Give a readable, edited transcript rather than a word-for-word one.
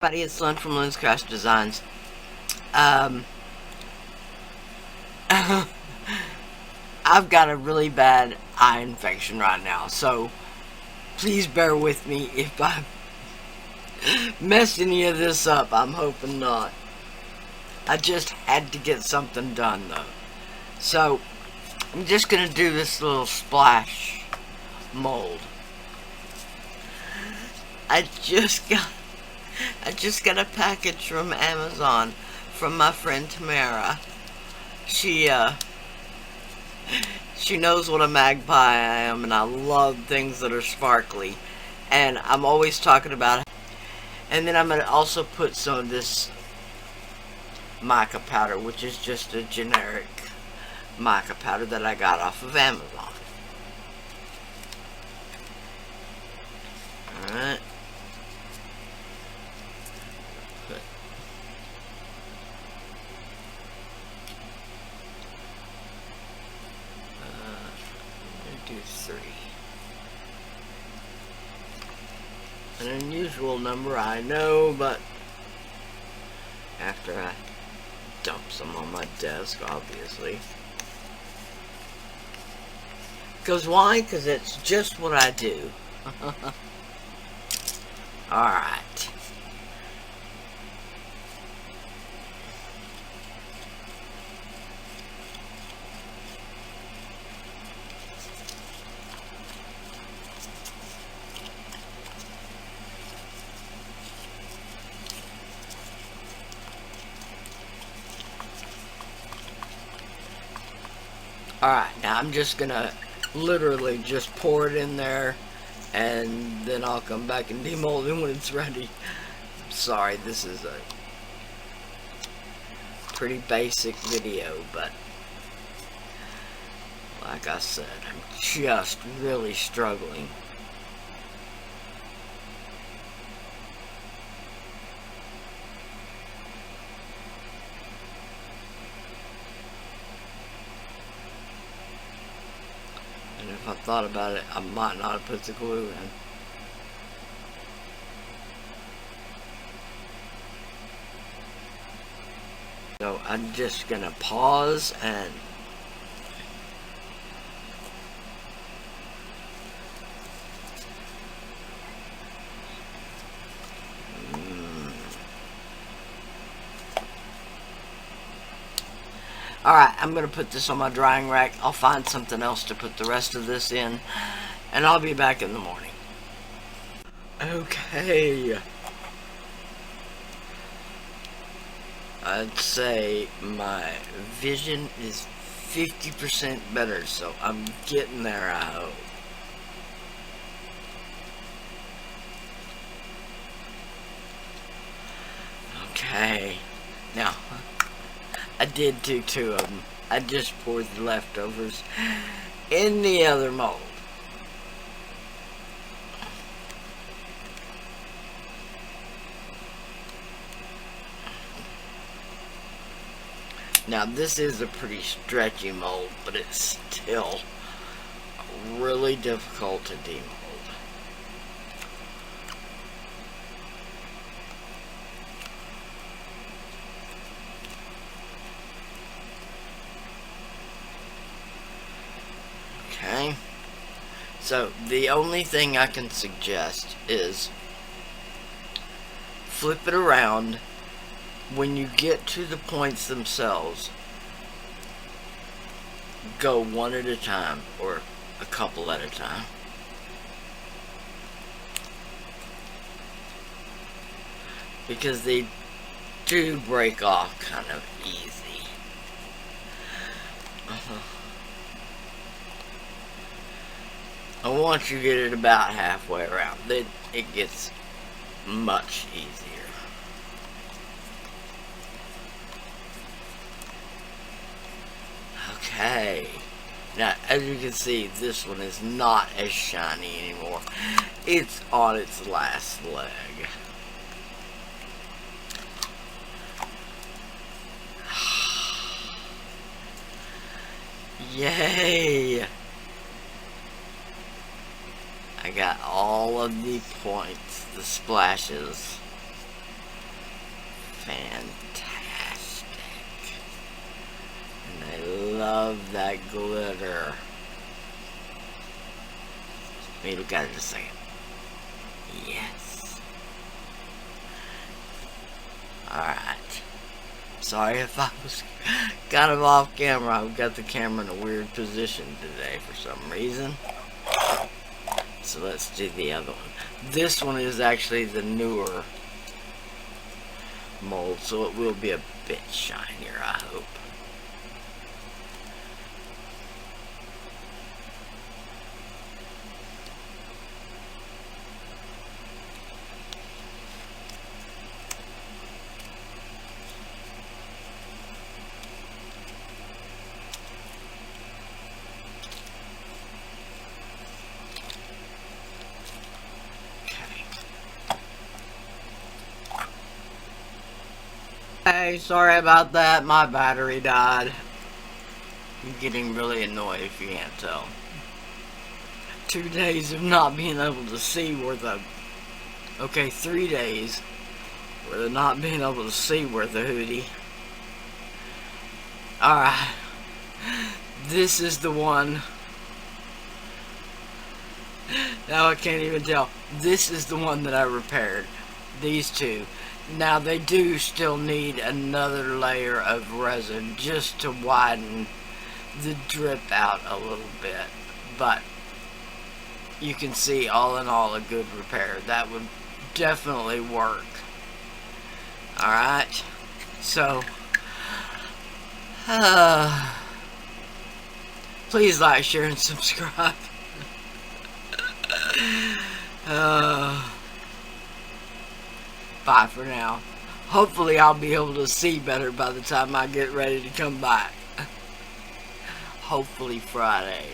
Everybody, it's Lynn from Lynn's Craft Designs. Um, I've got a really bad eye infection right now, so please bear with me if I mess any of this up. I'm hoping not. I just had to get something done, though. So, I'm just going to do this little splash mold. I just got a package from Amazon from my friend Tamara. She knows what a magpie I am, and I love things that are sparkly. And I'm always talking about it. And then I'm going to also put some of this mica powder, which is just a generic mica powder that I got off of Amazon. Alright. Do 3. An unusual number, I know, but after I dump some on my desk, obviously. Because why? Because it's just what I do. Alright. Alright, now I'm just gonna literally just pour it in there, and then I'll come back and demold it when it's ready. Sorry, this is a pretty basic video, but like I said, I'm just really struggling. And if I thought about it, I might not have put the glue in. So I'm just gonna pause and Alright, I'm going to put this on my drying rack. I'll find something else to put the rest of this in, and I'll be back in the morning. Okay. I'd say my vision is 50% better, so I'm getting there, I hope. Okay. Now, I did do 2 of them. I just poured the leftovers in the other mold. Now this is a pretty stretchy mold, but it's still really difficult to demold. Okay, so the only thing I can suggest is flip it around when you get to the points themselves. Go one at a time, or a couple at a time. Because they do break off kind of easy. And once you get it about halfway around, then it gets much easier. Okay. Now, as you can see, this one is not as shiny anymore. It's on its last leg. Yay! I got all of the points, the splashes. fantastic. And I love that glitter. Let me look at it just a second. Yes. Alright. Sorry if I was kind of off camera. I've got the camera in a weird position today for some reason. So let's do the other one. This one is actually the newer mold, so it will be a bit shinier, I hope. Hey, sorry about that. My battery died. I'm getting really annoyed if you can't tell. 2 days of not being able to see worth a... Okay, 3 days worth of not being able to see worth a hoodie. Alright. This is the one. Now I can't even tell. This is the one that I repaired. These two. Now they do still need another layer of resin just to widen the drip out a little bit, but you can see all in all a good repair. That would definitely work. Alright, so please like, share, and subscribe. Bye for now. Hopefully I'll be able to see better by the time I get ready to come back. Hopefully Friday.